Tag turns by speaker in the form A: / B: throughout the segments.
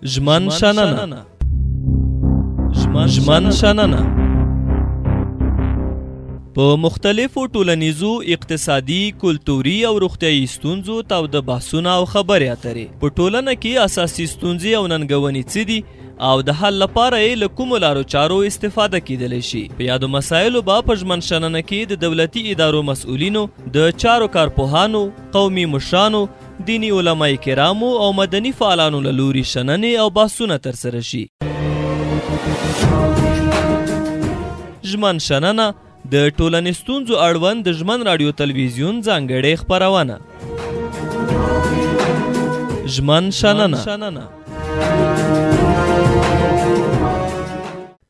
A: ژمن شننه ژمن شننه په مختلفو ټولنیزو، اقتصادي، کلتوري او روغتیايي ستونزو تاوده بحثونه او خبرې اترې. په ټولنه کې اساسي ستونزې او ننګونې څه دي او د حل لپاره یې له کومو لارو چارو استفاده کیدلی شي. په یادو مسایلو به په ژمن شننه کې د دولتي ادارو مسؤلینو، د چارو کارپوهانو، قومي مشرانو، دیني علماء کرامو او مدني فعالانو له لوري شننې او بحثونه ترسره شي. ژمن شننه د ټولنیز ستونزو اړوند د ژمن راډیو تلویزیون ځانګړې خپرونه. ژمن شننه.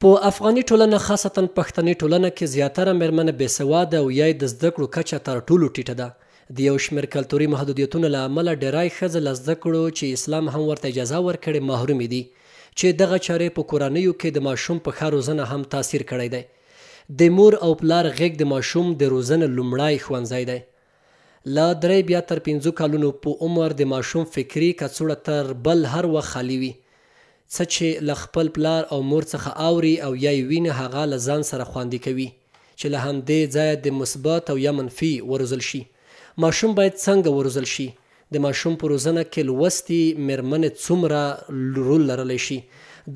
B: په افغاني ټولنه، خاصتا پښتني ټولنه کې زیاتره مېرمنې بېسواده او یا د زده کړو کچه تر ټولو ټیټه ده. د یو شمېر کلتوري محدودیتونو له امله ډېری ښځې له زده کړو چې اسلام هم ورته اجازه ورکړې محرومې دي، چې دغه چارې په کورنیو کې د ماشوم په ښه روزنه هم تاثیر کړی دی. د مور او پلار غېږ د ماشوم د روزنې لومړی ښوونځی دی. له 3 بیا تر 5 کلونو په عمر د ماشوم فکري کڅوړه تر بل هر وخت خالي وي. څه چې له خپل پلار او مور څخه اوري او یا یې ویني هغه له ځان سره خوندي کوي، چې له همدې ځایه د مثبت او یا منفي وروزل شي. ماشوم باید څنګه وروزل شي؟ د ماشوم په روزنه کې لوستې مېرمنې څومره رول لرلی شي؟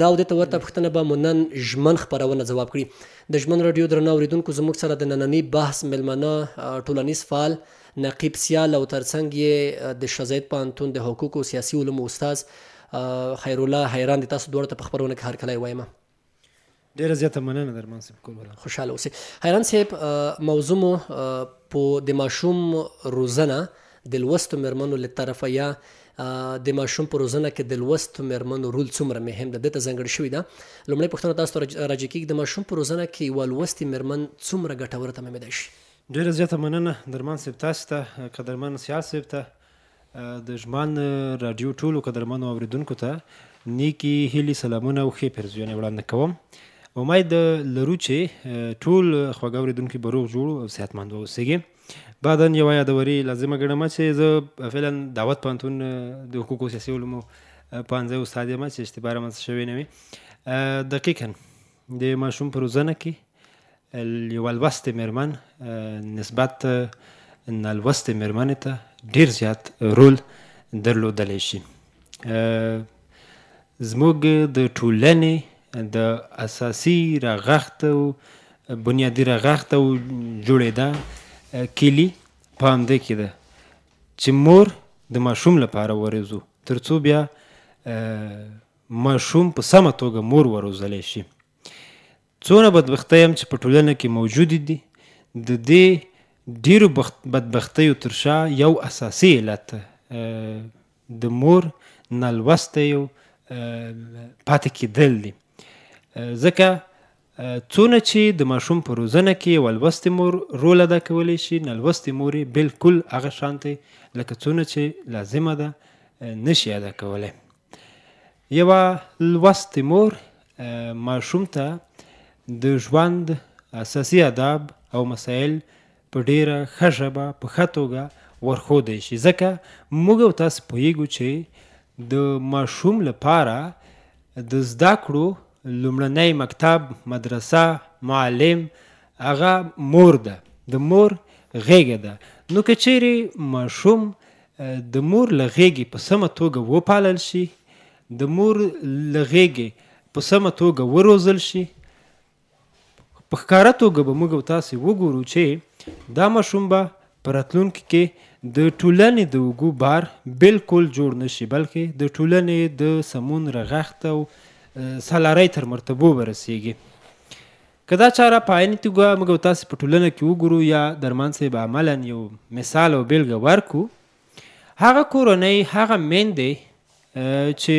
B: دا او دته ورته پوښتنه به مو نن ژمن خپرونه ځواب کړي. د ژمن راډیو درنه اورېدونکو، زموږ سره د ننني بحث مېلمانه ټولنیز فعال، نقیب سیال او ترڅنګ یې د شاه زید پوهنتون د حقوقو او سیاسي علومو استاد خیرالله حیران دي. تاسو دواړو ته په خپرونه کې هرکلی وایم.
C: ډېره زیاته مننه درمان صاحب.
B: خوشحاله اوسئ. حیران صاحب، موضوع مو په د ماشوم روزنه د لوستو مېرمنو له طرفه یا د ماشوم په روزنه کې د لوستو مېرمنو رول څومره مهم ده، دته ځانګړې شوې ده. لومړی پوښتنه تاسو ته راجع کېږي، د ماشوم په روزنه کې یوه لوستې مېرمن څومره ګټوره تمامېدای شي؟
C: ډېره زیاته مننه درمان صاحب، تاسو ته، قدرمن سیال صاحب ته، د ژمن راډیو ټولو قدرمنو اورېدونکو ته نیکې هیلې، سلامونه او ښې پیرزویانې وړاندې کوم. امید لرو چې ټول خواږه اورېدونکي به روغ جوړ او صحتمند واوسېږي. بعدا یوه یادوري لازمه ګڼم چې زه فعلا دعوت پوهنتون د حقوقو سیاسي علومو پوهنځی استاد یم، چې اشتباه رامنځته شوې نه وي. دقیقا د ماشوم په روزنه کې یوه لوستې مېرمن نسبت نالوستې مېرمنې ته ډېر زیات رول درلودلی شي. زموږ د ټولنې د اساسي رغښت او بنیادي رغښت او جوړېدا کلي په همدې کې ده چې مور د ماشوم لپاره وروزو، تر څو بیا ماشوم په سمه توګه مور وروزلی شي. څونه بدبختۍ هم چې په ټولنه کې موجودې دي، د دې ډېرو بدبختیو تر شا یو اساسي علت د مور نالوستی پاتې کېدل دي. ځکه څونه چې د ماشوم په روزنه کې یوه لوستې مور رول ادا کولی شي، نالوستې مور یې بلکل هغه شانتې لکه څونه چې لازمه ده نشي ادا کولی. یوه لوستې مور ماشوم ته د ژوند اساسي آداب او مسایل په ډېره ښه ژبه، په ښه توګه ورښودی شي. ځکه موږ او تاسو پوهیږو چې د ماشوم لپاره د زده کړو لومړنی مکتب، مدرسه، معلم هغه مور ده، د مور غېږه ده. نو که چیرې ماشوم د مور له غېږې په سمه توګه وپالل شي، د مور له غېږې په سمه توګه وروزل شي، په ښکاره توګه به موږ او تاسې وګورو چې دا ماشوم به په راتلونکي کې د ټولنې د اوږو بار بلکل جوړ نه شي، بلکې د ټولنې د سمون رغښت او سالارۍ تر مرتبو به رسېږي. که دا چاره په عیني توګه موږ او تاسې په ټولنه کې وګورو یا درمان صاحب عملا یو مثال او بېلګه ورکړو، هغه کورنۍ، هغه میندې چې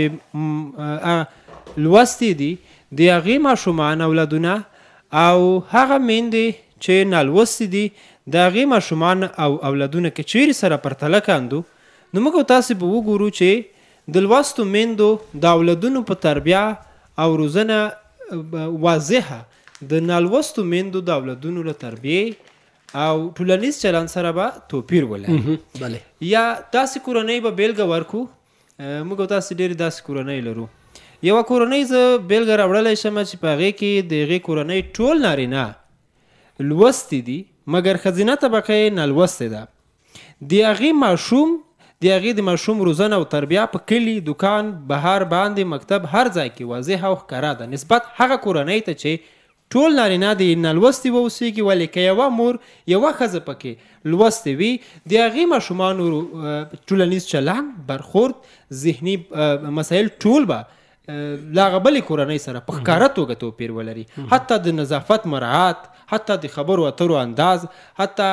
C: لوستې دي، د هغې ماشومان اولادونه، او هغه میندې چې نالوستې دي، د هغې ماشومان او اولادونه که چیرې سره پرتله کاندو، نو موږ او تاسې به وګورو چې د لوستو میندو د اولادونو په تربیه او روزنه واضحه د نالوستو میندو د اولادونو له تربیې او ټولنیز چلند سره به توپیر ولري. یا داسې کورنۍ به بېلګه ورکړو، موږ او تاسې ډېرې داسې کورنۍ لرو یوه کورنۍ زه بیلګه راوړلی شم چې په هغې کې د هغې کورنۍ ټول نارینه لوستي دي مګر ښځینه طبقه یې نالوستې ده. د هغې د ماشوم روزنه او تربیه په کلي، دکان، بهر باندې، مکتب، هر ځای کې واضح او ښکاره ده نسبت هغه کورنۍ ته چې ټول نارینه د نالوستي واوسېږي. ولې که یوه مور یوه ښځه پکې لوستې وي د هغې ماشومانو ټولنیز چلند، برخورد، ذهني مسایل ټول به له هغه بلې کورنۍ سره په ښکاره توګه توپیر ولري. حتی د نظافت مراعات، حتی د خبرو اترو انداز، حتی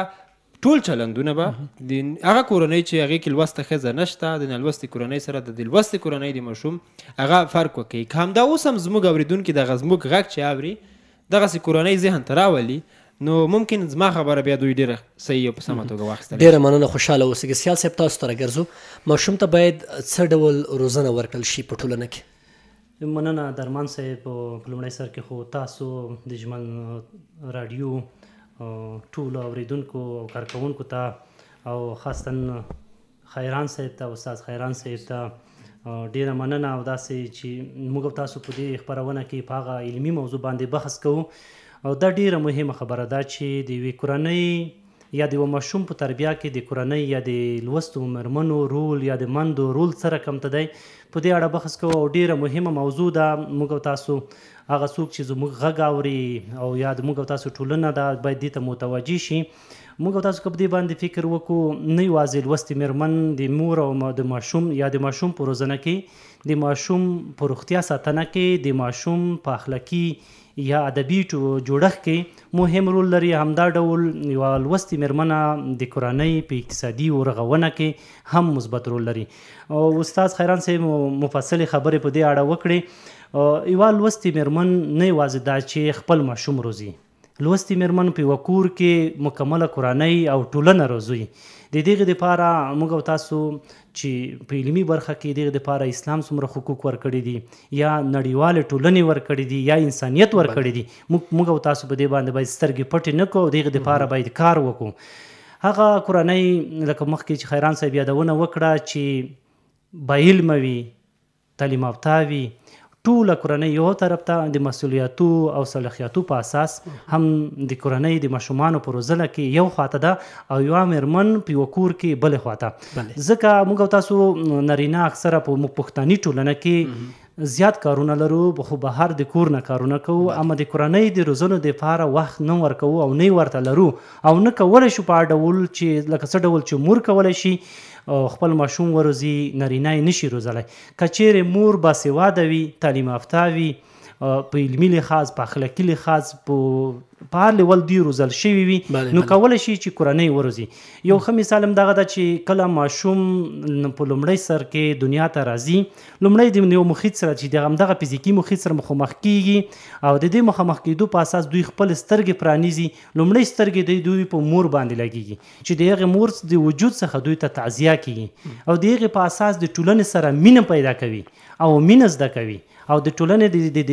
C: ټول چلندونه به د هغه کورنۍ چې هغې کې لوسته ښځه نشته د نالوستې کورنۍ سره د لوستې کورنۍ د ماشوم هغه فرق وکوي. که همدا اوس هم زموږ اورېدونکي دغه زموږ غږ چې اوري دغسې کورنۍ ذهن ته راولي نو ممکن زما خبره بیا دوی ډېره صحیح او په سمه توګه واخیستلی.
B: ډېره مننه، خوشحاله اوسئ. سیال صاحب تاسو ته راګرځو، ماشوم ته باید څه ډول روزنه ورکړل شي په ټولنه کې؟
D: مننه درمان صاحب. په لومړی سر کې خو تاسو د ژمن راډیو ټولو اورېدونکو او کارکوونکو ته او خاصتا خیران صاحب ته، استاد خیران صاحب ته ډیره مننه. او داسې چې موږ تاسو په دې خپرونه کې په هغه علمي موضوع باندې بحث کوو او دا ډیره مهمه خبره ده چې د یوې کورنۍ یا د یوه ماشوم په تربیه کې د کورنۍ یا د لوستو مېرمنو رول یا د مندو رول څه رقم ته دی په دې اړه بحث کوو او ډیره مهمه موضوع ده. موږ تاسو هغه څوک چې زموږ غږ اوري او یا د موږ تاسو ټولنه ده باید دې ته متوجه شي. موږ تاسو که په دې باندې فکر وکړو نه یوازې لوستې مېرمن د مور او د ماشوم یا د ماشوم په روزنه کې، د ماشوم په روغتیا ساتنه کې، د ماشوم په اخلاقي یا ادبي جوړښت کې مهم رول لري. همدا ډول یوه لوستې مېرمنه د کورنۍ په اقتصادي ورغونه کې هم مثبت رول لري. او استاد خیران صاحب مفصلې خبرې په دې اړه وکړې. یوه لوستې مېرمن نه یوازې دا چې خپل ماشوم روزي، لوستې مېرمن په یوه کور کې مکمله کورنۍ او ټولنه روزي. د دغې دپاره موږ او تاسو چې په علمي برخه کې دغې دپاره اسلام څومره حقوق ورکړي دي یا نړیوالې ټولنې ورکړي دي یا انسانیت ورکړي دي، موږ او تاسو په دې باندې باید سترګې پټې نه کړو. دغې دپاره باید کار وکړو. هغه کورنۍ لکه مخکې چې خیران صاحب یادونه وکړه چې باعلمه وي، تعلیم یافته وي، ټوله کورنۍ یو طرف ته د مسؤلیتو او صلاحیتو په اساس هم د کورنۍ د ماشومانو په روزنه کې یو خواته ده او یوه مېرمن په یوه کور کې بلې خواته. ځکه موږ او تاسو نارینه اکثره په پښتني ټولنه کې زیات کارونه لرو، خو بهر د کور نه کارونه کوو، اما د کورنۍ د روزنو دپاره وخت نه ورکوو او نه ورته لرو او نه کولی شو په ډول چې لکه څه ډول چې مور کولی شي خپل ماشوم وروزي، نارینه یې نشي روزلی. که چیرې مور باسواده وي، تعلیم یافته وي، په علمي لحاظ، په اخلاقي لحاظ، په هر لیول دوی روزل شوي وي، نو کولی شي چې کورنۍ وروزي. یو ښه مثال هم دغه ده چې کله ماشوم په لومړی سر کې دنیا ته راځي، لومړی د یو محیط سره چې د همدغه فزیکي محیط سره مخامخ کیږي او د دې مخامخ کېدو په اساس دوی خپل سترګې پرانیزي. لومړی سترګې دوی په مور باندې لګیږي چې د هغې مور د وجود څخه دوی ته تعزیه کیږي او د هغې په اساس د ټولنې سره مینه پیدا کوي او مینه زده کوي او د ټولنې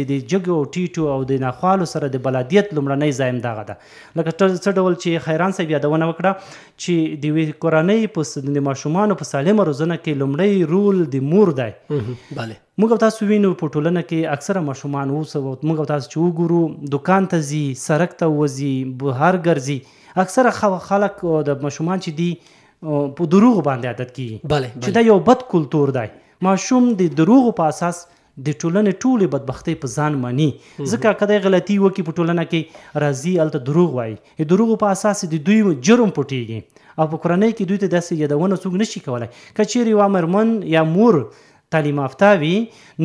D: د جګو او ټیټو او د ناخوالو سره د بلدیت لومړنی ځای هم دغه ده. لکه څه ډول چې خیران صاحب یادونه وکړه چې د یوې کورنۍ د ماشومانو په سالمه روزنه کې لومړی رول د مور دی. موږ او تاسو وینو په ټولنه کې اکثره ماشومان اوس موږ او تاسو چې وګورو دکان ته ځي، سړک ته وځي، بهر ګرځي، اکثره خلک د ماشومان چې دي په دروغو باندې عادت کیږي چې دا یو بد کلتور دی. ماشوم د دروغو په اساس د ټولنې ټولې بدبختۍ په ځان مني. ځکه که دی غلطي وکړي په ټولنه کې راځي هلته دروغ وایي، د دروغو په اساس د دوی جرم پټېږي او په کورنۍ کې دوی ته داسې یادونه څوک نشي کولی. که چیرې یوه مېرمن یا مور تعلیم یافته وي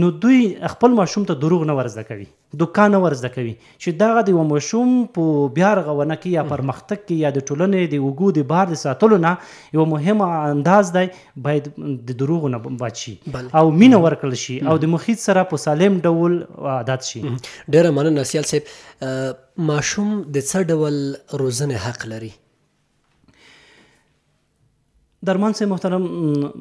D: نو دوی خپل ماشوم ته دروغ نه ورزده کوي، دوکه نه ورزده کوي چې دغه د یوه ماشوم په بیا رغونه کې یا پرمختګ کې یا د ټولنې د اوږو د بار د ساتلو نه یوه مهمه انداز دی باید د دروغو نه بچ شي او مینه ورکړل شي او د محیط سره په سالم ډول عادت شي.
B: ډېره مننه سیال صاحب. ماشوم د څه ډول روزنې حق لري؟
D: درمان صاحب محترم،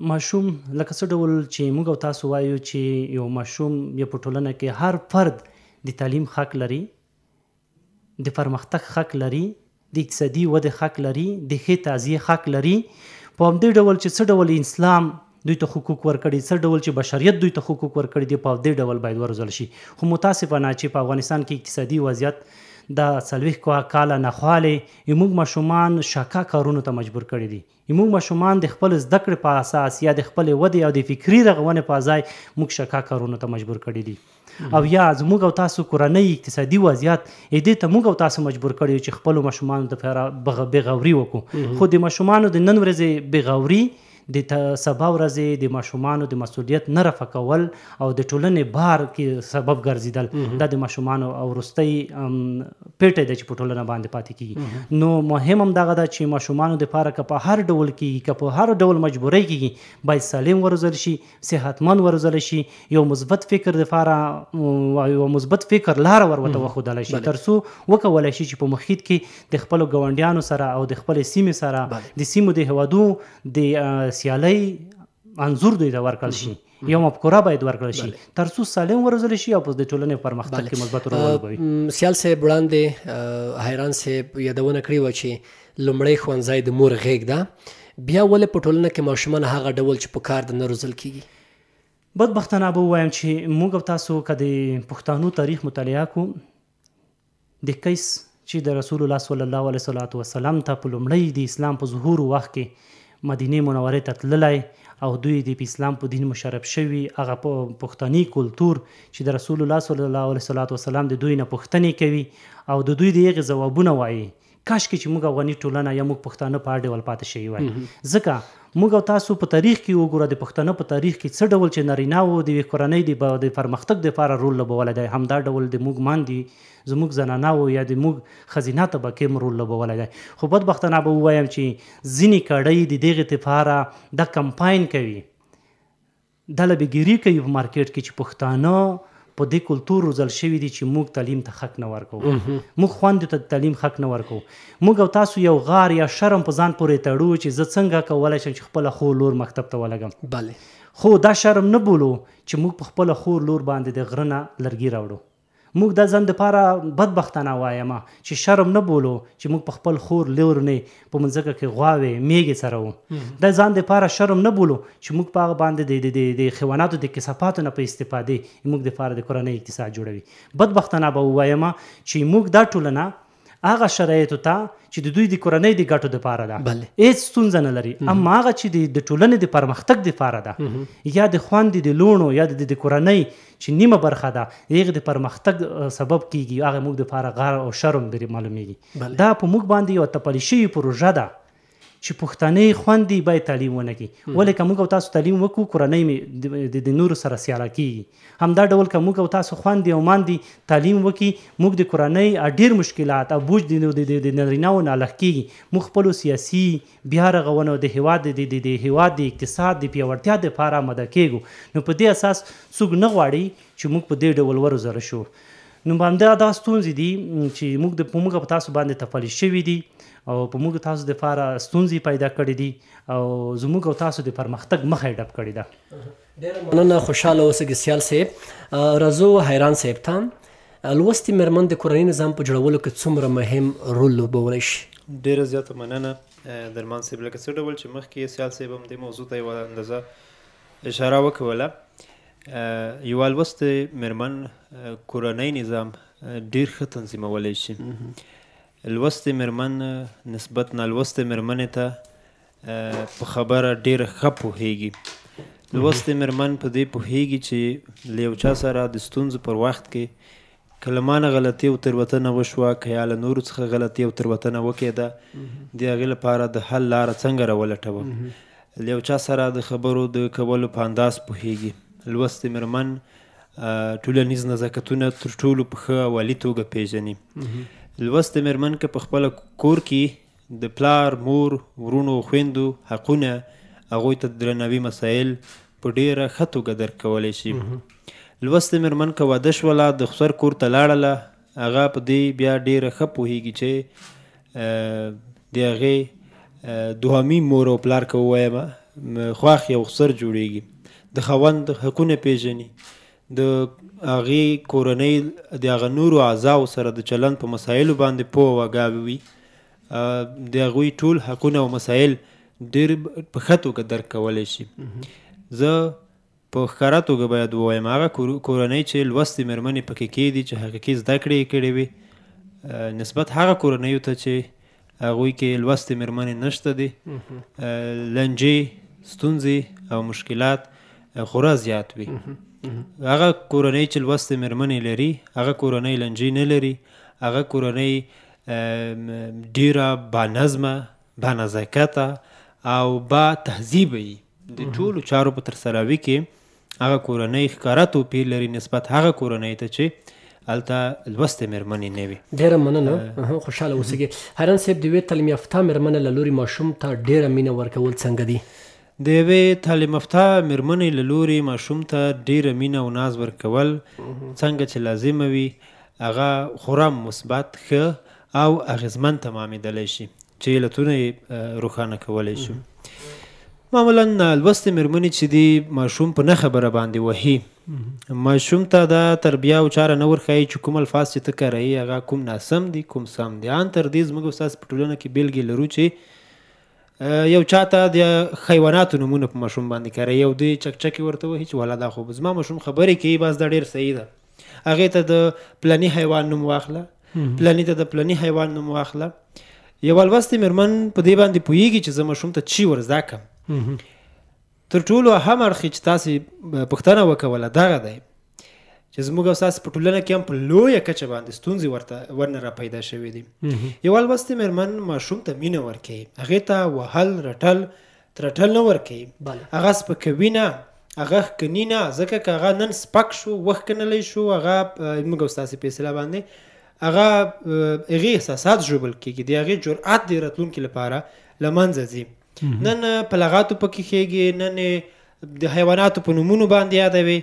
D: ماشوم لکه څه ډول چې موږ او تاسو وایو چې یو ماشوم یا په ټولنه کې هر فرد د تعلیم حق لري، د پرمختګ حق لري، د اقتصادي ودې حق لري، د ښې تغذیې حق لري. په همدې ډول چې څه ډول اسلام دوی ته حقوق ورکړي، څه ډول چې بشریت دوی ته حقوق ورکړي دي په دې ډول باید وروزل شي. خو متاسفانه چې په افغانستان کې اقتصادي وضعیت دا 40 کاله ناخوالې موږ ماشومان شاکه کارونو ته مجبور کړي دي. موږ ماشومان د خپل زده کړې په اساس یا د خپل ودې او د فکري رغونې په ځای موږ شاکه کارونو ته مجبور کړي دي. او یا زموږ او تاسو کورنۍ اقتصادي وضعیت دې ته موږ او تاسو مجبور کړي چې خپل ماشومانو ته بېغوري وکړو. خو د ماشومانو د نن ورځې بېغوري د سبا ورځې د ماشومانو د مسؤلیت نه رفع کول او د ټولنې بار کې سبب ګرځېدل دا د ماشومانو او وروستۍ پیټی ده چې په ټولنه باندې پاتې کېږي. نو مهم هم دغه ده چې ماشومانو دپاره که په هر ډول کېږي که په هر ډول مجبورۍ کېږي باید سالم وروزل شي، صحتمند وروزل شي، یو مثبت فکر دپاره یو مثبت فکر لاره ورته وښودلی شي تر څو وکولی شي چې په محیط کې د خپلو ګاونډیانو سره او د خپلې سیمې سره د سیمو د هېوادو د سیالۍ انځور دوی ته ورکړل شي، یو مفکوره باید ورکړل شي تر څو سالم وروزل شي او په د ټولنې پرمختګ کې مثبت رول ولوبوي.
B: سیال صاحب وړاندې حیران صاحب یادونه کړې وه چې لومړی ښوونځی د مور غېږ ده، بیا ولې په ټولنه کې ماشومان هغه ډول چې په کار د نه روزل کېږي؟
D: بدبختانه به ووایم چې موږ او تاسو که د پښتنو تاریخ مطالعه کړو د کیس چې د رسول الله صلی الله علیه وسلم ته په لومړی د اسلام په ظهور وخت کې مدینې منورې ته تللی او دوی د اسلام په دین مشرف شوي هغه پښتني کلتور چې د رسول الله صلی الله علیه وسلم د دوی نه پوښتنې کوي او د دوی د هغې ځوابونه وایي. کاشکې چې موږ افغاني ټولنه یا موږ پښتانه په هر ډول پاتې شوي وای. ځکه موږ او تاسو په تاریخ کې وګوره د پښتنو په تاریخ کې څه ډول چې نارینه‌و د یوې کورنۍ د پرمختګ دپاره رول لوبولی دی، همدا ډول د موږ ماندې زموږ زنانهو یا د موږ ښځینه طبقې هم رول لوبولی دی. خو بدبختانه به ووایم چې ځینې کړۍ د دغې دپاره دا کمپاین کوي، دا لبهګیري کوي په مارکیټ کې چې پښتانه په دې کلتور روزل شوي دي چې موږ تعلیم ته حق نه ورکوو، موږ خویندو ته تعلیم حق نه ورکوو. موږ او تاسو یو غار یا شرم په ځان پورې تړو چې زه څنګه کولی شم چې خپله خور لور مکتب ته ولګم. خو دا شرم نه بولو چې موږ په خپله خور لور باندې د غره نه لرګي راوړو. موږ دا ځان دپاره بدبختانه وایم چې شرم نه بولو چې موږ په خپل خور لور نه په مځکه کې غواوې میږې څروو. دا ځان دپاره شرم نه بولو چې موږ په هغه باندې د حیواناتو د کثافاتو نه په استفادې موږ دپاره د کورنۍ اقتصاد جوړوي. بدبختانه به ووایم چې موږ دا ټولنه هغه شرایطو ته چې د دوی د کورنۍ د ګټو دپاره ده هېڅ ستونزه نه لري، اما هغه چې د ټولنې د پرمختګ دپاره ده یا د خویندې د لوڼو یا د کورنۍ چې نیمه برخه ده هغې د پرمختګ سبب کیږي، هغه موږ دپاره غار او شرم معلومیږي. دا په موږ باندې یوه تپلې شوې پروژه ده چې پښتنې خویندې باید تعلیم ونه کړي. ولې که موږ او تاسو تعلیم وکړو کورنۍ مې د نورو سره سیاله کېږي. همدا ډول که موږ او تاسو خویندې او ماندې تعلیم وکړي موږ د کورنۍ ډېر مشکلات او بوج د نارینه‌و نه الګ کېږي. موږ خپلو سیاسي بیا رغونو د هېواد د اقتصاد د پیاوړتیا دپاره آماده کېږو. نو په دې اساس څوک نه غواړي چې موږ په دې ډول وروزله شو. نو همدا دا ستونزې دي چې موږ په تاسو باندې تپلې شوي دي او په موږ تاسو دپاره ستونزې پیدا کړي دي او زموږ او تاسو د پرمختګ مخه یې ډب کړې ده.
B: ډېره مننه، خوشحاله اوسئ سیال صاحب. راځو حیران صاحب ته، لوستې مېرمن د کورنۍ نظام په جوړولو کې څومره مهم رول لوبولی شي؟
C: ډېره زیاته مننه درمان صاحب. لکه څه ډول چې مخکې سیال صاحب هم دې موضوع ته یوه اندازه اشاره وکوله، یوه لوستې مېرمن کورنۍ نظام ډېر ښه تنظیمولی شي. لوستې مېرمن نسبت نالوستې مېرمنې ته په خبره ډېره ښه پوهېږي. لوستې مېرمن په دې پوهېږي چې له یو چا سره د ستونزو پر وخت کې که له ما نه غلطي او تېروتنه وشوه که یا له نورو څخه غلطي او تېروتنه وکېده د هغې لپاره د حل لاره څنګه راولټوم. له یو چا سره د خبرو د کولو په انداز پوهېږي. لوستې مېرمن ټولنیز نزاکتونه تر ټولو په ښه او عالي توګه پېژني. لوستې مېرمن که په خپله کور کې د پلار، مور، ورونو، خویندو حقونه هغوی ته درناوي مسایل په ډېره ښه توګه درک کولی شي. لوستې مېرمن که واده شوله د خسر کور ته لاړله هغه په دې بیا ډېره ښه پوهېږي چې د هغې دوهمي مور او پلار که ووایم خواښ یو خسر جوړېږي. د خاوند حقونه پېژني، د هغې کورنۍ د هغه نورو اعضاو سره د چلند په مسایلو باندې پوه او آګاه وي. د هغوی ټول حقونه او مسایل ډېر په ښه توګه درک کولی شي. زه په ښکاره توګه باید ووایم هغه کورنۍ چې لوستې مېرمنې پکې کېدي چې حقیقي زده کړې یې کړې وي نسبت هغه کورنیو ته چې هغوی کې لوستې مېرمنې نشته دي لنجې ستونزې او مشکلات خورا زیات وي هغه کورنۍ چې لوستې مېرمنې لري هغه کورنۍ لنجې نه لري هغه کورنۍ ډیره بانظمه بانزاکته او با تهذیبه وي د ټولو چارو په ترسروي کې هغه کورنۍ ښکاره توپیر لري نسبت هغه کورنۍ ته چې هلته لوستې مېرمنې نه وي.
B: ډېره مننه خوشحاله اوسئ. حیران صاحب د یوې تعلیم یافته مېرمنې له لوري ماشوم ته ډېره مینه ورکول څنګه دي؟
C: د یوې تعلیم یافته مېرمنې له لوري ماشوم ته ډېره مینه او ناز ورکول څنګه چې لازمه وي هغه خورا مثبت ښه او اغېزمن تمامېدلی شي چې علتونه یې روښانه کولی شو. معمولا لوستې مېرمنې چې دي ماشوم په نه خبره باندې وهي ماشوم ته دا تربیه او چاره نه ورښایي چې کوم الفاظ چې ته کاروي هغه کوم ناسم دي کوم سم دي. ان تر دې زموږ ستاسو په ټولنه کې بېلګې لرو چې یو چاته د حیواناتو نومونه په ماشوم باندې کاروي یو دی چکچکې ورته وهي چې والا دا خو زما ماشوم خبرې کوي بس دا ډېر صحیح ده هغې ته د پلاني حیوان نوم واخله پلاني ته د پلاني حیوان نوم واخله. یوه لوستې مېرمن په دې باندې پوهېږي چې زه ماشوم ته چی ور زده کړم تر ټولو اهم اړخ چې تاسې پوښتنه وکوله دغه دی چې زموږ او ستاسې په ټولنه کې هم په لویه کچه باندې ستونزې ورنه را پیدا شوې دي. یوه لوستې مېرمن ماشوم ته مینه ورکوي هغې ته وهل رټل ترټل نه ورکوي هغه سپکوي نه هغه ښکني نه ځکه که هغه نن سپک شو وښکنلی شو هغه زموږ او ستاسې په اصطلاح باندې هغه هغې احساسات ژوبل کېږي د هغې جرأت د راتلونکي لپاره له منځه ځي. نن په لغاتو پکې ښېږي نن د حیواناتو په نومونو باندې یادوي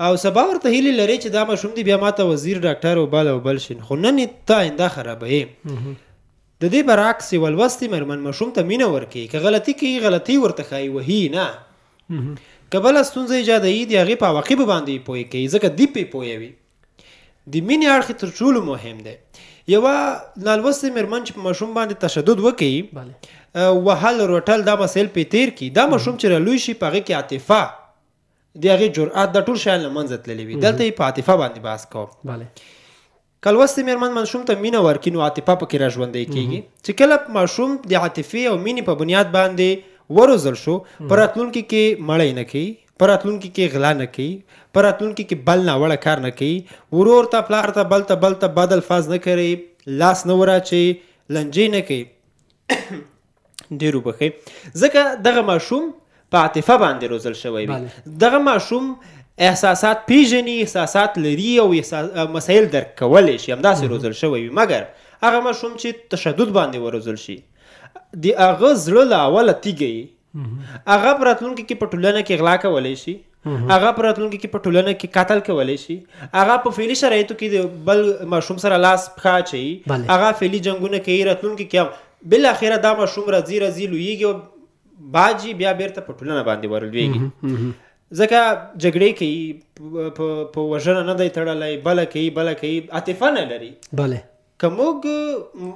C: او سبا ورته هیلې لري چې دا ماشوم دی بیا ماته وزیر ډاکټر او بل شي خو نن ته آینده خرابوي. د دې برعکس یوه لوستې مېرمن ماشوم ته مینه ورکوي که غلطي کوي غلطي ورته ښایي وهي نه که بله ستونزه ایجادوي د هغې په عواقبو باندې یې پوهې کوي ځکه دی پرې پوهوي. د مینې اړخ تر ټولو مهم دی. یوه نالوستې مېرمن چې په ماشوم باندې تشدد وکوي وهل روټل دا مسایل پې تېر کړي دا ماشوم چې رالوی شي په هغې کې عاطفه د هغې جرأت دا ټول شیان له منځه تللي وي دلته یې په عاطفه باندې بحث کوم. که لوستې مېرمن ماشوم ته مینه ورکړي نو عاطفه پکې را ژوندی کېږي چې کله ماشوم د عاطفې او مینې په بنیاد باندې وروزل شو په راتلونکي کې مړی نه کوي په راتلونکي کې غلا نه کوي په راتلونکي کې بل ناوړه کار نه کوي ورور ته پلار ته بل ته بد الفاظ نه کوي لاس نه وراچوي لنجې نه کوي ډېر وبښئ ځکه دغه ماشوم په عاطفه باندې روزل شوی وي دغه ماشوم احساسات پیژني احساسات لري او مسایل درک کولی شي همداسې روزل شوی وي مګر هغه ماشوم چې تشدد باندې وروزل شي د هغه زړه له اوله تیږه هغه په راتلونکي کې په ټولنه کې غلا کولی شي هغه په راتلونکي کې په ټولنه کې قتل کولی شي هغه په فعلي شرایطو کې د بل ماشوم سره لاس پښه اچوي هغه فعلي جنګونه کوي راتلونکي کې هم بالاخره دا ماشوم راځي لویږي او باجي بیا بیرته په ټولنه باندې ورلویږي ځکه جګړې کوي په وژنه نه دی تړلی بله کوي عاطفه نه لري. که موږ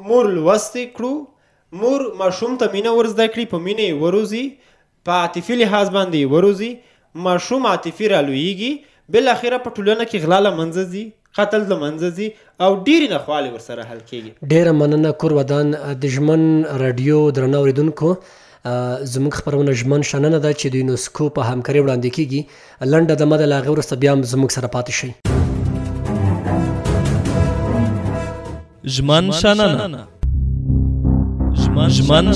C: مور لوستې کړو مور ماشوم ته مینه ورزده کړي په مینه یې وروزي په عاطفي لحاظ باندې یې وروزي ماشوم عاطفي رالویږي بالاخره په ټولنه کې غلا له منځه ځي قتل له منځه ځي او ډېرې ناخوالې ورسره حل کېږي.
B: ډېره مننه کور ودان د ژمن راډیو درنه اورېدونکو زموږ خپرونه ژمن شننه ده چې د یونسکو په همکارۍ وړاندې کېږي لنډه دمه ده له هغې وروسته بیا هم زموږ سره پاتې شئ.
A: ژمن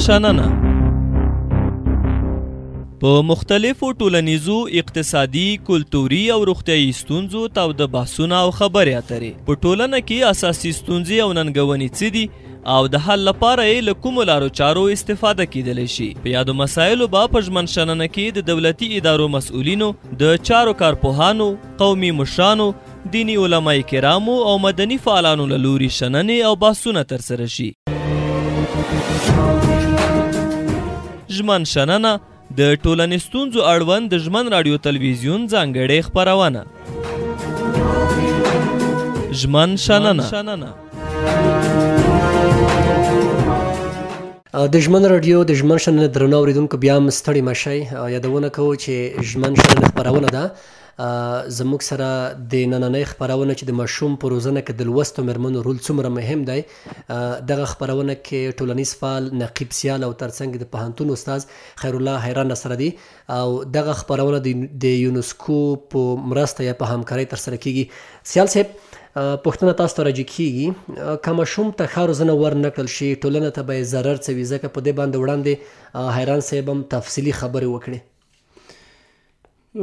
A: شننه په مختلفو ټولنیزو اقتصادي کلتوري او روغتیايي ستونزو تاوده بحثونه او خبرې اترې په ټولنه کې اساسي ستونزې او ننګونې څه دي او د حل لپاره یې له کومو لارو چارو استفاده کیدلی شي. په یادو مسایلو به په ژمن شننه کې د دولتي ادارو مسؤلینو د چارو کارپوهانو قومي مشرانو دیني علماء کرامو او مدني فعالانو له لوري شننې او بحثونه ترسره شي. ژمن شننه د ټولنې ستونزو اړوند د ژمن راډیو تلویزیون ځانګړې خپرونه. ژمن شننه
B: د ژمن راډیو د ژمن شننې درنو اورېدونکو بیا هم ستړي مه شئ. یادونه کوو چې ژمن شننې خپرونه ده زموږ سره د نننۍ خپرونه چې د ماشوم په روزنه کې د لوستو مېرمنو رول څومره مهم دی، دغه خپرونه کې ټولنیز فعال نقیب سیال او ترڅنګ د پوهنتون استاد خیرالله حیران سره دی او دغه خپرونه د یونسکو په مرسته یا په همکارۍ ترسره کیږي. سیال صاحب، پوښتنه تاسو ته راجع کیږي، که ماشوم ته ښه روزنه ورنه کړل شي ټولنه ته به یې ضرر څه وي؟ ځکه په دې باندې وړاندې حیران صاحب هم تفصیلي خبرې وکړې.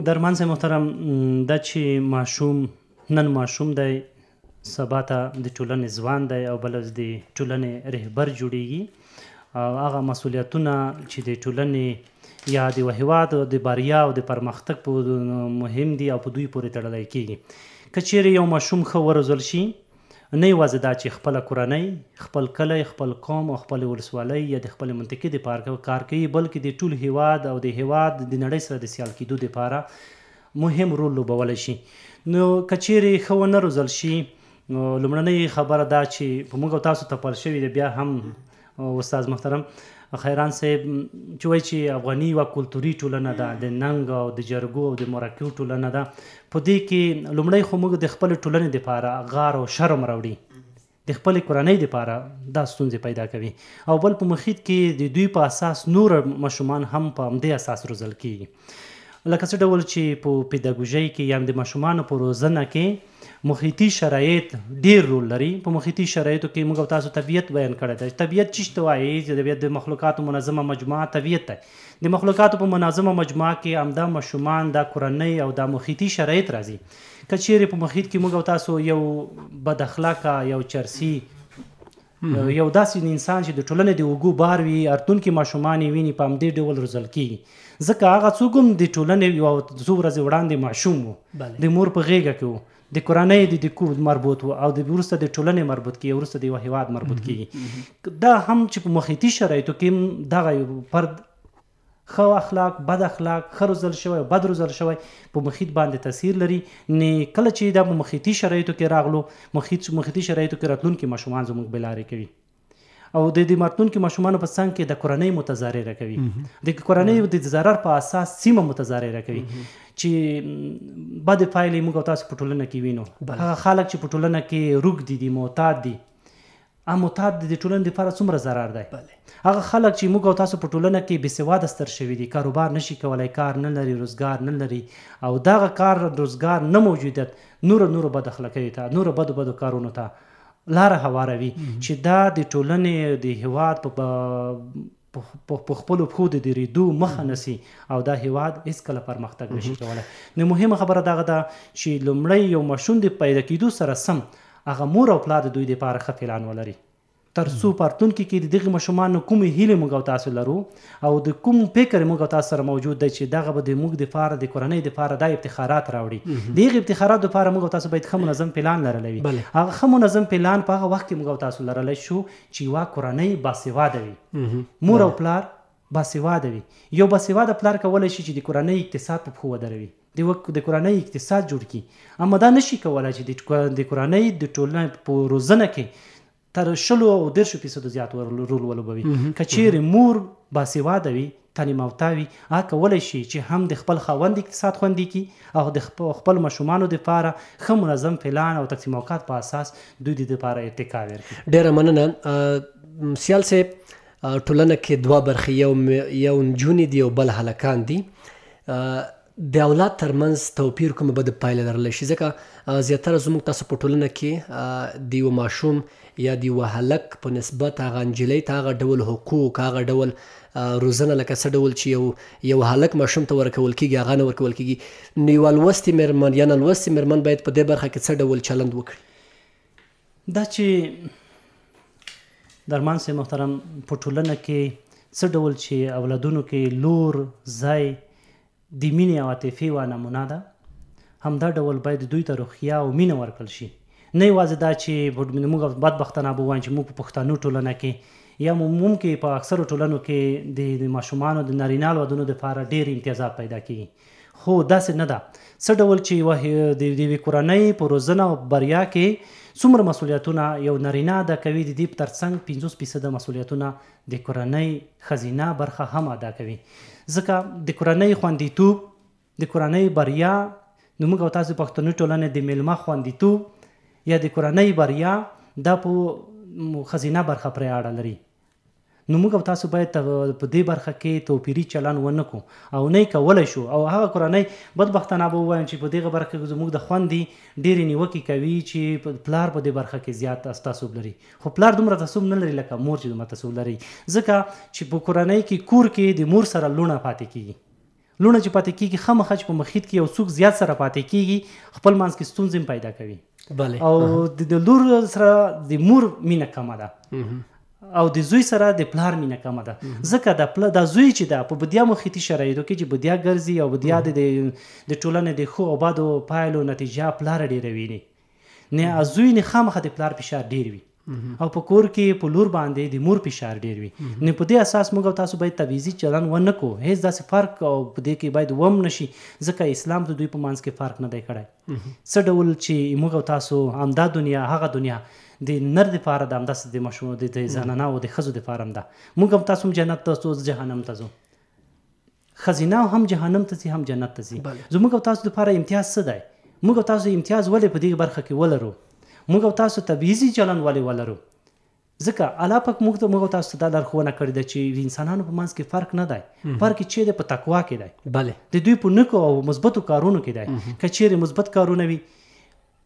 D: درمان صاحب محترم، دا چې ماشوم نن ماشوم دی، سبا ته د ټولنې ځوان دی او بل د ټولنې رهبر جوړیږي او هغه مسؤلیتونه چې د ټولنې یا د هېواد د بریا او د پرمختګ په مهم دي او په دوی پورې تړلی کیږي. که چیرې یو ماشوم ښه وروزل شي، نه یوازې دا چې خپله کورنۍ، خپل کلی، خپل قوم او خپل ولسوالۍ یا د خپل منطقې دپاره کار کوي، بلکې د ټول هیواد او د هیواد د نړۍ سره د سیال کېدو دپاره مهم رول لوبولی شي. نو که چیرې ښه ونه روزل شي، نو لومړنۍ خبره دا چې په موږ او تاسو ته پل شوي دی، بیا هم استاد محترم خیران صاحب چې وایي چې افغاني یوه کلتوري ټولنه ده، د ننګ او د جرګو او د مرکو ټولنه ده. په دې کې لومړی خو موږ د خپلې ټولنې دپاره غار او شرم راوړي، د خپلې کورنۍ دپاره دا ستونزې پیدا کوي، او بل په محیط کې د دوی په اساس نور ماشومان هم په همدې اساس روزل کیږي. لکه څه ډول چې په پیداګوژۍ کې یا د ماشومانو په روزنه کې محیطي شرایط ډیر رول لري. په محیطي شرایطو کې موږ او تاسو طبیعت بیان کړی دی. طبیعت څه ته وایي؟ چې د مخلوقاتو منظمه مجموعه طبیعت دی. د مخلوقاتو په منظمه مجموعه کې همدا ماشومان، دا کورنۍ او دا محیطي شرایط راځي. که چیرې په محیط کې موږ او تاسو یو بد اخلاقه، یو چرسي، یو داسې انسان چې د ټولنې د اوږو بار وي، اړتونکي ماشومان یې ویني، په همدې ډول روزل کیږي. ځکه هغه څوک هم د ټولنې یو څو ورځې وړاندې ماشوم و، د مور په غېږه کې و، د کورنۍ د کور مربوط و او د وروسته د ټولنې مربوط کیږي، وروسته د یو هیواد مربوط کیږي. دا هم چې په محیطي شرایطو کې دغه فرد ښه اخلاق، بد اخلاق، ښه روزل شوی او بد روزل شوی په محیط باندې تاثیر لري. نه کله چې دا په محیطي شرایطو کې راغلو، محیطي شرایطو کې راتلونکي ماشومان زموږ بېلارې کوي او د راتلونکي ماشومانو په څنګ کې د کورنۍ متضرره کوي، د کورنۍ د ضرر په اساس سیمه متضرره کوي. چې بد پایلې موږ او تاسو په ټولنه کې وینو. هغه خلک چې په ټولنه کې روږدي دي، معتاد دي، معتاد د ټولنې لپاره څومره ضرر دی. هغه خلک چې موږ او تاسو په ټولنه کې بېسواده ستر شوي دي، کاروبار نشي کولی، کار نه لري، روزګار نه لري، او دغه کار روزګار نه موجودیت نورو بد اخلاقیو ته، نورو بدو کارونو ته لاره هواروي، چې دا د ټولنې د هیواد په خپلو پښو د درېدو مخه نیسي او دا هیواد هېڅکله پرمختګ نشي کولی. نو مهمه خبره دغه ده چې لومړی یو ماشوم د پیدا کېدو سره سم هغه مور او پلار د دوی دپاره ښه پلان ولري، تر څو په راتلونکي کې د دغې ماشومانو کومې هیلې موږ او تاسو لرو او د کوم فکر موږ او تاسو سره موجود دی چې دغه به د موږ دپاره، د کورنۍ دپاره دا افتخارات راوړي. د هغې افتخاراتو دپاره موږ او تاسو باید ښه منظم پلان لرلی وي. هغه ښه منظم پلان په هغه وخت کې موږ او تاسو لرلی شو چې یوه کورنۍ باسواده وي، مور او پلار باسواده وي. یو باسواده پلار کولی شي چې د کورنۍ اقتصاد په پښو ودروي، د کورنۍ اقتصاد جوړ کړي، اما دا نشي کولی چې د کورنۍ د ټولنې په روزنه کې تر 20 او 30% زیات رول ولوبوي. که چیرې مور باسواده وي، تعلیم یافته وي، هغه کولی شي چې هم د خپل خاوند اقتصاد خوندي کړي او د خپل ماشومانو دپاره ښه منظم پلان او تقسیم اوقات په اساس دوی دپاره ارتقا ورکړي.
B: ډېره مننه. سیال صاحب، ټولنه کې دوه برخې، یو نجونې دي او بل هلکان دي. د اولاد ترمنځ توپیر کومه بده پایله لرلی شي؟ ځکه زیاتره زموږ تاسو په ټولنه کې د یو ماشوم یا د یو هلک په نسبت هغه نجلۍ ته هغه ډول حقوق، هغه ډول روزنه لکه څه ډول چې یو هلک ماشوم ته ورکول کېږي هغه نه ورکول کېږي. نو یوه لوستې مېرمن یا نالوستې مېرمن باید په دې برخه کې څه ډول چلند وکړي؟
D: دا چې درمان صاحب محترم په ټولنه کې څه ډول چې اولادونو کې لور، ځای د مینې او عاطفې یوه نمونه ده، همدا ډول باید دوی ته روغتیا او مینه ورکړل شي. نه یوازې دا چې موږ بدبختانه به ووایم چې موږ په پښتنو ټولنه کې یا ممکن په اکثرو ټولنو کې د ماشومانو د نارینه اولادونو دپاره ډېر امتیازات پیدا کېږي، خو داسې نه ده. څه ډول چې د یوې کورنۍ په روزنه او بریا کې څومره مسؤلیتونه یو نارینه ادا کوي، د دې ترڅنګ 50% مسؤلیتونه د کورنۍ ښځینه برخه هم ادا کوي. ځکه د کورنۍ خوندیتوب، د کورنۍ بریا، نو موږ او تاسو پښتنو ټولنې د میلمه خوندیتوب یا د کورنۍ بریا دا په ښځینه برخه پرې اړه لري. نو موږ او تاسو باید په دې برخه کې توپیري چلن ونه کړو او نه یې کولی شو. او هغه کورنۍ بدبختانه به ووایم چې په دغه برخه کې زموږ د خوندې ډېرې نیوکې کوي چې پلار په دې برخه کې زیات تعصب لري. خو پلار دومره تعصب نه لري لکه مور چې دومره تعصب لري، ځکه چې په کورنۍ کې کور کې د مور سره لوڼه پاتې کېږي. لوڼه چې پاتې کېږي خامخا چې په محیط کې یو څوک زیات سره پاتې کېږي، خپل منځ کې ستونزې هم پیدا کوي. او د لور سره د مور مینه کمه ده او د زوی سره د پلار مینه کمه ده. ځکه دا زوی چې ده په بدیا محیطي شرایطو کې چې بدیا ګرځي او بدیا د ټولنې د ښو او بدو پایلو نتیجه پلار ډېره ویني، نه زوی نه خامخا د پلار فشار ډېر وي او په کور کې په لور باندې د مور فشار ډېر وي. نو په دې اساس موږ او تاسو باید تبعیضي چلن ونه کړو. هیڅ داسې فرق او په دې کې باید وم نشي، ځکه اسلام د دوی په منځ کې فرق نه دی کړی. څه ډول چې موږ او تاسو همدا دنیا هغه دنیا د نر دپاره ده، همداسې د ماشومو د زنانه او د ښځو دپاره هم ده. موږ هم تاسو هم جنت ته ځو، جهنم ته ځو. ښځینه هم جهنم ته ځي هم جنت ته ځي. زموږ او تاسو دپاره امتیاز څه دی؟ موږ او تاسو امتیاز ولې په دې برخه کې ولرو؟ موږ او تاسو تبعیضي چلن ولې ولرو؟ ځکه الله پاک موږ او تاسو ته دا لارښوونه کړې ده چې د انسانانو په منځ کې فرق نه دی. فرق چې دی په تقوا کې دی، د دوی په نیکو او مثبتو کارونو کې دی. که چیرې مثبت کارونه وي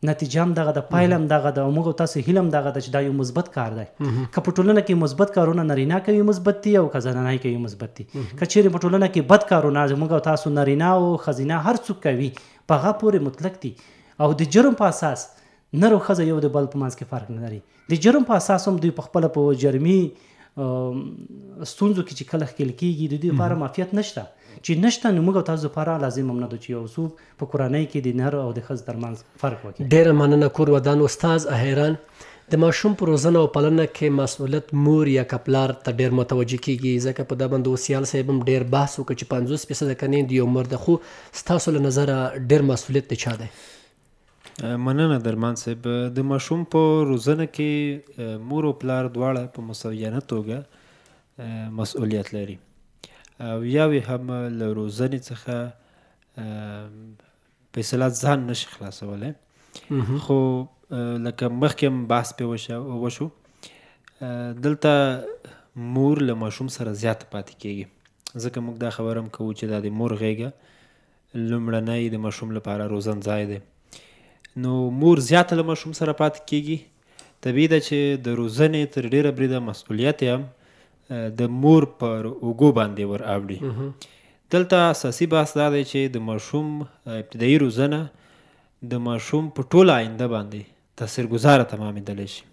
D: نتیجه هم دغه ده، پایله هم دغه ده، او موږ او تاسو هیله هم دغه ده چې دا یو مثبت کار دی. که په ټولنه کې مثبت کارونه نارینه کوي مثبت دي، او که زنانه کوي مثبت دي. که چیرې په ټولنه کې بد کارونه موږ او تاسو نارینه او ښځینه هر څوک کوي، په هغه پورې مطلق دي. او د جرم په اساس نر او ښځه یو د بل په منځ کې فرق نه لري. د جرم په اساس هم دوی په خپله په جرمي ستونزو کې چې کله ښکېل کېږي د دوی لپاره معافیت نشته. چې نشته نو موږ او تاسو لپاره لازم هم نه ده چې یو څوک په کورنۍ کې د نر او د ښځې ترمنځ فرق وکړي.
B: ډېره مننه کور ودان استاد احیران. د ماشوم په روزنه او پالنه کې مسؤلیت مور یا که پلار ته ډېر متوجه کېږي، ځکه په دا باندې اوسیال صاحب هم ډېر بحث وکړ چې 50% کنې د یو مور ده. خو ستاسو له نظره ډېر مسؤلیت د چا دی؟
C: مننه درمان صاحب. د ماشوم په روزنه کې مور او پلار دواړه په مساویانه توګه مسؤلیت لري، او یاوې هم له روزنې څخه فیصله ځان نشي خلاصولی. خو لکه مخکې هم بحث پرې وشو، دلته مور له ماشوم سره زیاته پاتې کېږي، ځکه موږ دا خبره هم کوو چې دا د مور غېږه لومړنی د ماشوم لپاره روزن ځای دی. نو مور زیاته له ماشوم سره پاتې کېږي. طبیعي ده چې د روزنې تر ډېره بریده مسؤلیت هم د مور پر اوږو باندې ور اوړي. دلته اساسي بحث دا دی چې د ماشوم ابتدایي روزنه د ماشوم په ټوله آینده باندې تاثیرګذاره تمامېدلی شي.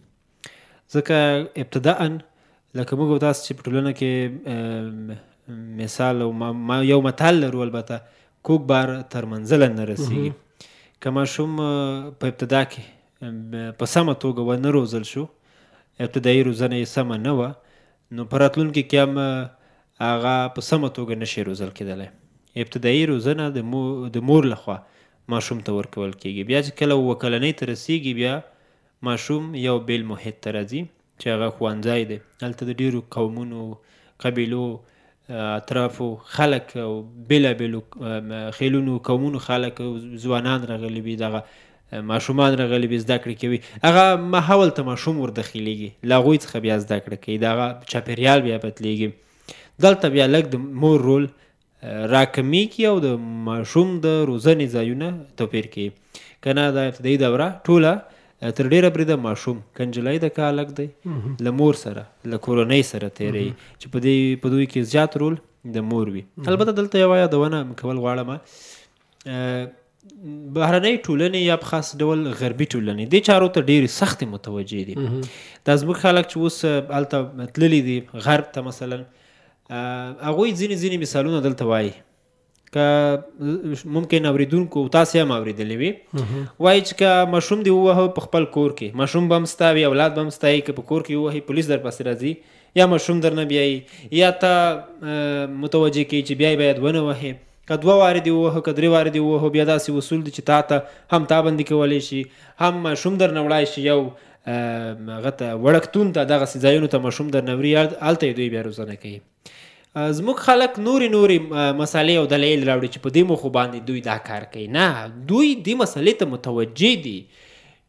C: ځکه ابتداءً لکه موږ او تاسو چې په ټولنه کې مثال او یو متل لرو، البته کوږ بار تر منزله نه رسېږي. که ماشوم په ابتدا کې په سمه توګه ونه روزل شو، ابتدایي روزنه یې سمه نه وه، نو په راتلونکي کې هم هغه په سمه توګه نشي روزل کېدلی. ابتدایي روزنه د مور لخوا ماشوم ته ورکول کېږي. بیا چې کله اووه کلنۍ ته رسېږي، بیا ماشوم یو بیل محیط ته راځي چې هغه ښوونځی دی. هلته د ډېرو قومونو، قبیلو، اطرافو خلک او بېلابېلو خیلونو، قومونو خلک او ځوانان راغلي وي، دغه ماشومان راغلي وي، زده کړې کوي. هغه ماحول ته ماشوم ورداخلېږي، له هغوی څخه بیا زده کړه کوي، د هغه چاپېریال بیا بدلېږي. دلته بیا لږ د مور رول راکمیږي او د ماشوم د روزنې ځایونه توپیر کوي. که نه دا ابتدایي دوره ټوله تر ډېره بریده ماشوم که نجلۍ ده که هلک دی له مور سره له کورنۍ سره تېروي، چې په دوی کې زیات رول د مور وي. البته دلته یوه یادونه کول غواړم، بهرنۍ ټولنې یا په خاص ډول غربي ټولنې دې چارو ته ډېرې سختې متوجه دي. دا زموږ خلک چې اوس هلته تللي دي غرب ته مثلا، هغوی ځینې مثالونه دلته وایي، که ممکن اوریدونکو تاسې هم اورېدلی وي، وایي چې که ماشوم دې ووهه په خپل کور کې، ماشوم به هم ستا وي، اولاد به هم ستا وي، که په کور کې ووهي پولیس در پسې راځي یا ماشوم در نه بیایي، یا ته متوجه کوي چې بیا یې باید ونه وهې، که 2 وارې دې ووهه که 3 وارې دې ووهه بیا داسې اصول دي چې تا ته هم تابندي کولی شي هم ماشوم درنه وړای شي یو هغه ته وړکتون ته دغسې ځایونو ته ماشوم درنه وړي هلته یې دوی بیا روزنه کوي. زموږ خلک نورې مسالې او دلایل راوړي چې په دې موخو باندې دوی دا کار کوي. نه، دوی دې مسلې ته متوجه دي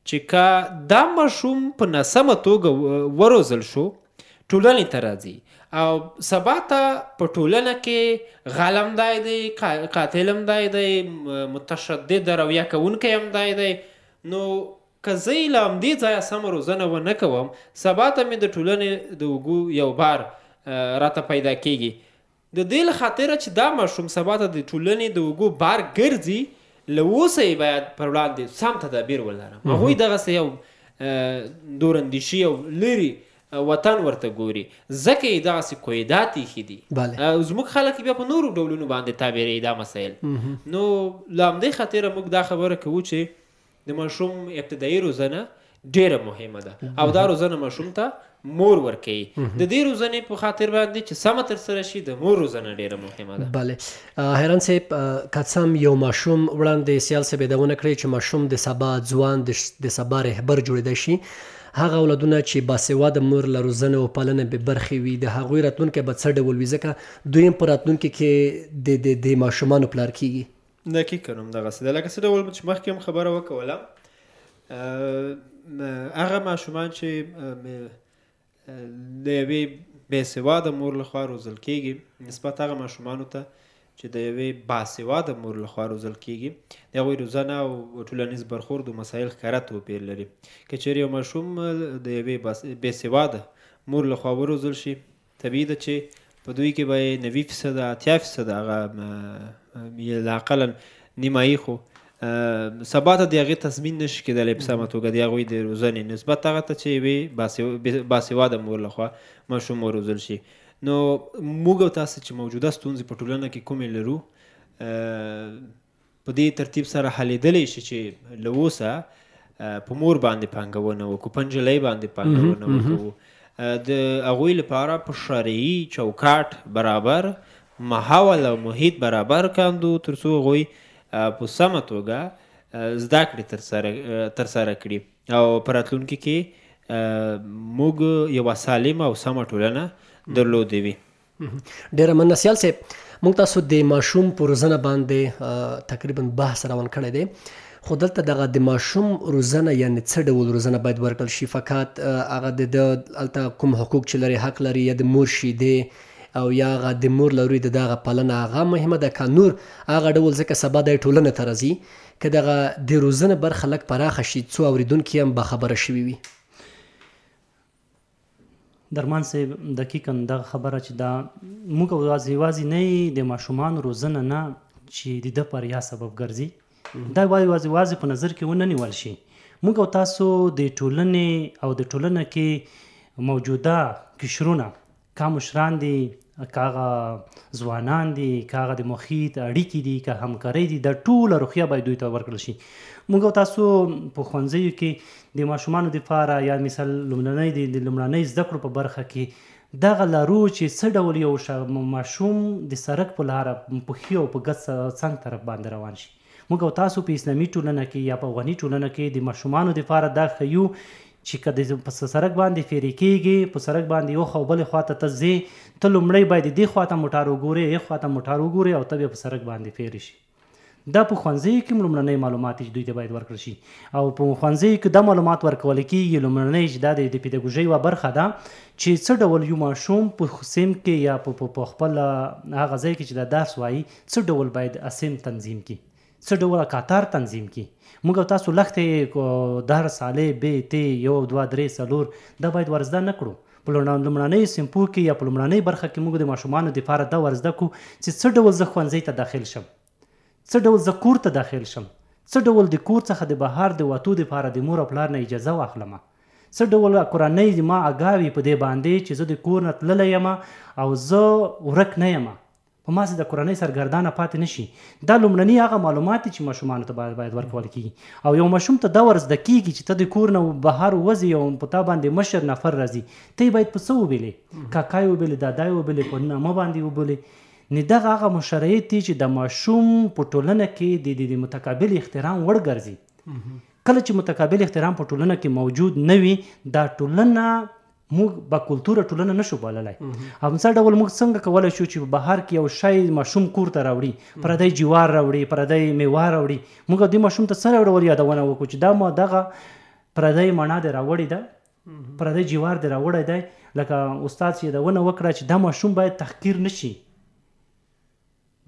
C: چې که دا ماشوم په ناسمه توګه وروزل شو ټولنې ته راځي او سبا ته په ټولنه کې غلم دی دی، قاتل هم دی، متشدد رویه کوونکی هم دی، نو که زه یې له همدې ځایه سمه روزنه ونه کوم سبا ته مې د ټولنې د اوږو یو بار راته پیدا کیږي. د دې له خاطره چې دا ماشوم سبا ته د ټولنې د اوږو بار ګرځي له اوسه یې باید پر وړاندې سم تدابیر ولرم. هغوی دغسې یو دوراندیشي او لرې وطن ورته ګوري ځکه یې دغسې قیودات ایښي دي. زموږ خلک بیا په نورو ډولونو باندې تعبیروي دا مسایل. نو له همدې خاطره موږ دا خبره کوو چې د ماشوم ابتدایي روزنه ډیره مهمه ده او دا روزنه ماشوم ته مور ورکوي. د دې روزنې په خاطر باندې چې سمه ترسره شي د مور روزنه ډیره مهمه ده.
B: بله حیران صاحب، که څه هم یو ماشوم وړاندې سیال صاحب یادونه کړې چې ماشوم د سبا ځوان د سبا رهبر جوړېدی شي، هغه اولادونه چې باسواده مور له روزنې او پالنې بې برخې وي د هغوی راتلونکی به څه ډول وي ځکه دوی هم په راتلونکي کې د ماشومانو پلار کیږي.
C: دقیقاً همدغسې ده لکه څه ډول چې مخکې هم خبره وکوله هغه ماشومان چې د یوې بېسواده مور لخوا روزل کیږي نسبت هغه ماشومانو ته چې د یوې باسواده مور لخوا روزل کیږي د هغوی روزنه او ټولنیز برخورد و مسایل ښکاره توپیر لري. که چیرې یو ماشوم د یوې بېسواده مور لخوا وروزل شي طبیعي ده چې په دوی کې به یې 90% 80% هغه یا لااقلا نیمایي خو سبا ته د هغې تضمین نشي کېدلی په سمه توګه د هغوی د روزنې نسبت هغه ته چې یوې باسواده مور لخوا ماشوم وروزل شي. نو موږ او تاسو چې موجوده ستونزې په ټولنه کې کومې لرو په دې ترتیب سره حلېدلی شي چې له اوسه په مور باندې پانګونه وکړو، په نجلۍ باندې پانګونه وکړو، د هغوی لپاره په شرعي چوکاټ برابر ماحول او محیط برابر کاندو تر څو هغوی په سمه توګه زده کړې ترسره کړي او په راتلونکي کې موږ یوه سالمه او سمه ټولنه درلودې وي.
B: ډېره مننه سیال صاحب، موږ تاسو د ماشوم په روزنه باندې تقریبا بحث روان کړی دی، خو دلته دغه د ماشوم روزنه یعنې څه ډول روزنه باید ورکړل شي؟ فقط هغه د هلته کوم حقوق چې لري حق لري یا د مور شیدې او یا هغه د مور لوري د دغه پالنه هغه مهمه ده که نور هغه ډول ځکه سبا د ټولنې ته راځي که دغه د روزنې برخه لږ پراخه شي څو اورېدونکي هم باخبره شوي وي؟
D: درمان صاحب دقیقاً دغه خبره چې دا موږ یوازې نه د ماشومانو روزنه نه چې د ده پر یا سبب ګرځي دا یوازې په نظر کې ونه نیول شي. موږ او تاسو د ټولنې او د ټولنه کې موجوده قشرونه که مشران دي که هغه ځوانان دي که هغه د محیط اړیکې دي که همکارۍ دي دا ټوله روحیه باید دوی ته ورکړل شي. موږ او تاسو په ښوونځیو کې د ماشومانو دپاره یا مثال لومړنۍ زده کړو په برخه کې دغه لارو چې څه ډول یو ماشوم د سړک په لاره په ښي او په ګس څنګ طرف باندې روان شي. موږ او تاسو په اسلامي ټولنه کې یا په افغاني ټولنه کې د ماشومانو دپاره دا ښیو چې که په سړک باندې فیرې کېږي په سړک باندې یو خوا او بلې خوا ته ته ځې ته لومړی باید دې خوا ته موټر وګورې یې خوا ته موټر وګورې او ته بیا په سړک باندې فیرې شي. دا په ښوونځیو کې لومړنۍ معلومات چې دوی ته باید ورکړل شي او په ښوونځیو کې دا معلومات ورکول کېږي لومړنۍ چې دا د پیداګوژۍ یوه برخه ده چې څه ډول یو ماشوم په سیم کې یا په خپل هغه ځای کې چې دا درس وایي څه ډول باید اسیم تنظیم کړي، څه ډول کاتار تنظیم کړي. موږ او تاسو لښتې درس الې ب ت 1 2 3 4 دا باید ورزده نه کړو. په لومړنۍ سیمپو کې یا په لومړنۍ برخه کې موږ د ماشومانو دپاره دا ورزده کړو چې څه ډول زه ښوونځي ته داخل شم، څه ډول زه کور ته داخل شم، څه ډول د کور څخه د بهر د وتو دپاره د مور او پلار نه اجازه واخلم، څه ډول کورنۍ ما اګاوي په دې باندې چې زه د کور نه تللی یم او زه ورک نه یم په ما د کورنۍ سرګردانه پاتې نشي. دا لومړني هغه معلومات چې ماشومانو ته باید ورکول کېږي او یو ماشوم ته دا ورزده کېږي چې ته د کور نه بهر وځې او په تا باندې مشر نفر راځي ته یې باید په څه وبیلې، کاکا یې وبیلې، دادا یې وبیلې، په نامه باندې وبیلې. نو دغه هغه شرایط دي چې د ماشوم په ټولنه کې د متقابل احترام وړ ګرځي. کله چې متقابل احترام په ټولنه کې موجود نه وي دا ټولنه موږ با کلتوره ټولنه نشو بللی. همڅه ډول موږ څنګه کولی شو چې په بهر کې یو شی ماشوم کور ته راوړي، پردی جوار راوړي، پردی میوه راوړي، موږ دې ماشوم ته څه ډول یادونه وکړو چې دا ما دغه پردی مڼه دې راوړې ده، پردی جوار دې راوړی دی. لکه استاد چې یادونه وکړه چې دا ماشوم باید تحقیر نشي،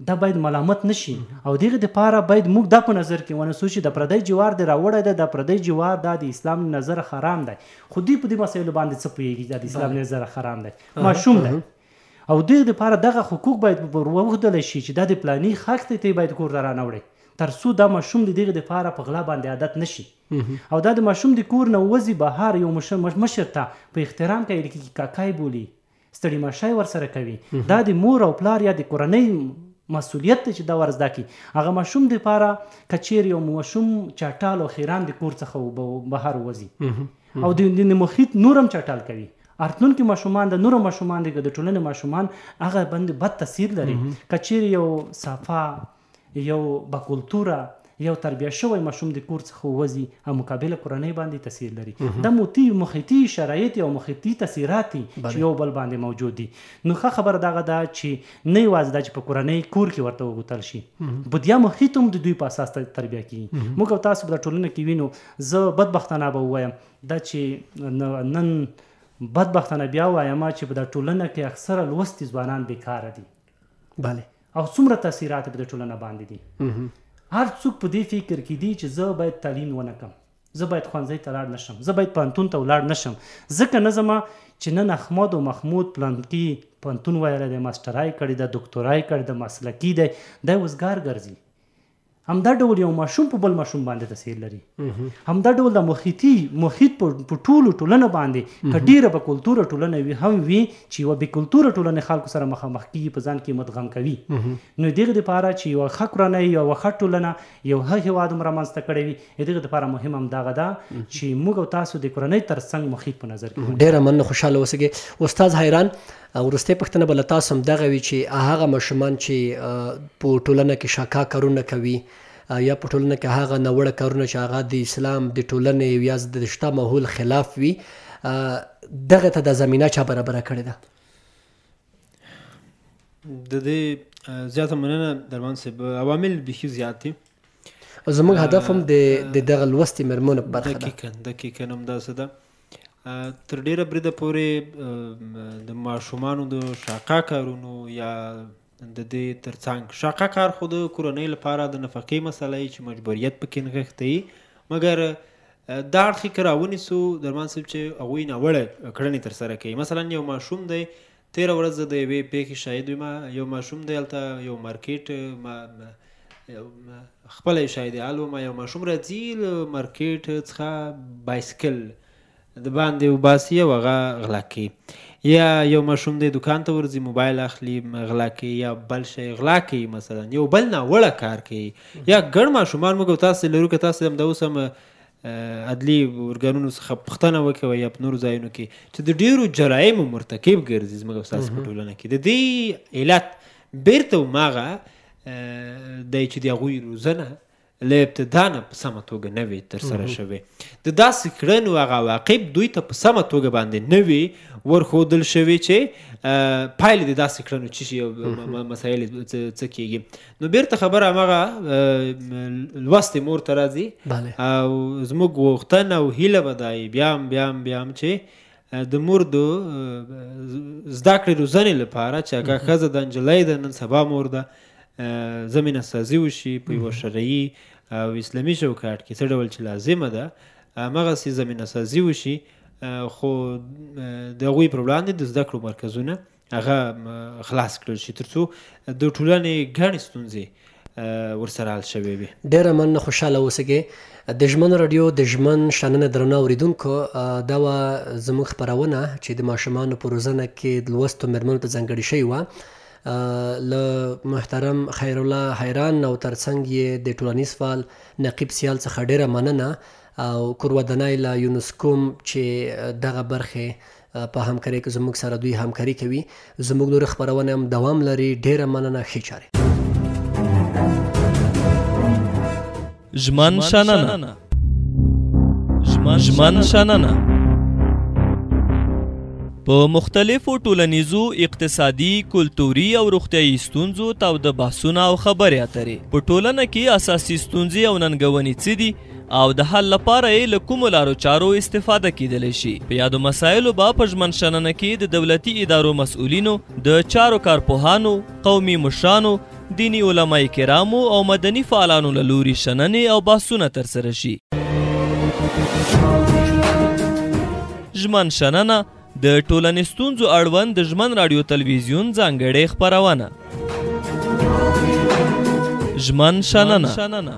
D: دا باید ملامت نشي، او دغه دپاره باید موږ دا په نظر کې ونیسو چې د پردی جوار د راوړی دی، د پردی جوار دا د اسلام نظر حرام دی، خو دوی په دې مسایلو باندې څه پوهېږي، دا د اسلام نظر حرام دی، ماشوم دی، او دغه دپاره دغه حقوق باید وښودلی شي چې دا د پلاني حق دی ته باید کور ته رانوړئ، تر څو دا ماشوم د دغه دپاره په غلا باندې عادت نشي، او دا د ماشوم د کور نه وځي بهر یو مشر ته په احترام کوي، کاکای بولي، ستړي ماشی ورسره کوي، دا د مور او پلار یا د کورنۍ مسؤلیت دی چې دا ور زده کړي. هغه ماشوم دپاره که چیرې یو ماشوم چټال او خیران د کور څخه بهر وځي او د محیط نور هم چټال کوي، راتلونکي ماشومان د نورو ماشومان د ټولنې ماشومان هغه باندې بد تاثیر لري. که چیرې یو صفا یو باکلتوره یو تربیه شوی ماشوم د کور څخه وځي او مقابله کورنۍ باندې تاثیر لري. دا محیطي شرایط او محیطي تاثیرات چې یو بل باندې موجود دي. نو ښه خبره دغه ده چې نه یوازې دا چې په کورنۍ کور کې ورته وګوتل شي، بدیا محیط هم د دوی په اساس تربیه کیږي. موږ او تاسو په ټولنه کې وینو، زه بدبختانه به ووایم دا چې نن بدبختانه بیا وایم چې په ټولنه کې اکثره لوستي ځوانان بیکاره دي،
B: بله،
D: او څومره تاثیرات په ټولنه باندې دي. هر څوک په دې فکر کې دي چې زه باید تعلیم ونه کړم، زه باید ښوونځي ته لاړ نشم، زه باید پوهنتون ته ولاړ نشم، ځکه نه ځمه چې نن احمد او محمود پلانکي پوهنتون ویلی دی، ماسټرای کړی ده، دوکتورای کړی ده، مسلکي دی، دی وزګار ګرځي. همدا ډول یو ماشوم په بل ماشوم باندې تاثیر لري. همدا ډول د محیط په ټولو ټولنه باندې که ډېره به کلتوره ټولنه وي هم وي چې یوه بې کلتوره ټولنې خلکو سره مخامخ کېږي، په ځان کې مدغم کوي. نو دغه دپاره چې یوه ښه کورنۍ، یوه ښه ټولنه، یو ښه هېواد هم رامنځته کړی وي، دغه دپاره مهم هم دغه ده چې موږ او تاسو د کورنۍ تر څنګ محیط په نظر کې
B: ډېره مننه، خوشحاله اوسئ. استاد حیران، وروستۍ پوښتنه به له تاسو هم دغه وي چې هغه ماشومان چې په ټولنه کې شاکا کارونه کوي یا په ټولنه کې هغه ناوړه کارونه چې هغه د اسلام د ټولنې یا د شته ماحول خلاف وي، دغه ته د زمینه چا برابره کړې ده؟
C: د دې زیاته مننه درمان صاحب. عوامل بیخي زیات دي،
B: زموږ هدف هم د دغه لوستې مېرمنو په برخه ده.
C: دقیقاً همداسې ده. تر ډېره بریده پورې د ماشومانو د شاقه کارونو یا د دې ترڅنګ شاقه کار خو د کورنۍ لپاره د نفقې مسله چې مجبوریت پکې نغښتی، مګر دا اړخ یې که راونیسو درمان صاحب چې هغوی ناوړه کړنې ترسره کوي. مثلا یو ماشوم دی، تېره ورځ زه د یوې پېښې شاهد وم، یو ماشوم دی هلته یو مارکېټ خپله یې شاهدحال وم، یو ماشوم راځي له مارکېټ څخه بایسکل د باندې وباسي او هغه غلا کوي، یا یو ماشوم دی دکان ته ورځي موبایل اخلي غلا کوي، یا بل شی غلا کوي، مثلا یو بل ناوړه کار کوي، یا ګڼ ماشومان موږ تاسو لرو که تاسو همدا اوس هم عدلي ارګانونو څخه پوښتنه وکوئ یا په نورو ځایونو کې چې د ډېرو جرایمو مرتکب ګرځي زموږ ستاسو په ټولنه کې. د دې علت بیرته هماغه دی چې د هغوی روزنه له ابتدا نه په سمه توګه نه وي ترسره شوې، د داسې کړنو هغه عواقب دوی ته په سمه توګه باندې نه وي ورښودل شوي چې پایلې د داسې کړنو څه شي او مسایل څه کېږي. نو بیرته خبره هماغه لوستې مور ته راځي، او زموږ غوښتنه او هیله به دا بیا هم چې د مور د زده کړې روزنې لپاره چې هغه ښځه د نجلۍ د نن سبا مور ده زمینه سازي وشي په یوه شرعي او اسلامي چوکاټ کې څه ډول چې لازمه ده همغسې زمینه سازي وشي، خو د هغوی پر وړاندې د زده کړو مرکزونه هغه خلاص کړل شي تر څو د ټولنې ګڼې ستونزې ورسره حل شوې وي.
B: ډېره مننه، خوشحاله اوسئ. د ژمن راډیو د ژمن شننه درنو اورېدونکو، دا وه زموږ خپرونه چې د ماشومانو په روزنه کې د لوستو مېرمنو ته ځانګړې شوې وه. له محترم خیرالله حیران او ترڅنګ یې د ټولنیز فعال نقیب سیال څخه ډېره مننه، او کورودنۍ له یونسکوم چې دغه برخې په همکارۍ کې زموږ سره دوی همکاري کوي. زموږ نور خپرونه هم دوام لري. ډیره مننه. ښې چارې.
A: ژمن شننه په مختلفو ټولنیزو، اقتصادي، کلتوري او روغتیايي ستونزو تاوده بحثونه او خبرې اترې. په ټولنه کې اساسي ستونزې او ننګونې څه دي او د حل لپاره یې له کومو لارو چارو استفاده کیدلی شي. په یادو مسایلو به په ژمن شننه کې د دولتي ادارو مسؤلینو، د چارو کارپوهانو، قومي مشرانو، دیني علماء کرامو او مدني فعالانو له لوري شننې او بحثونه ترسره شي. ژمن شننه د ټولنې ستونزو اړوند د ژمن راډیو تلویزیون ځانګړې خپرونه. ژمن شننه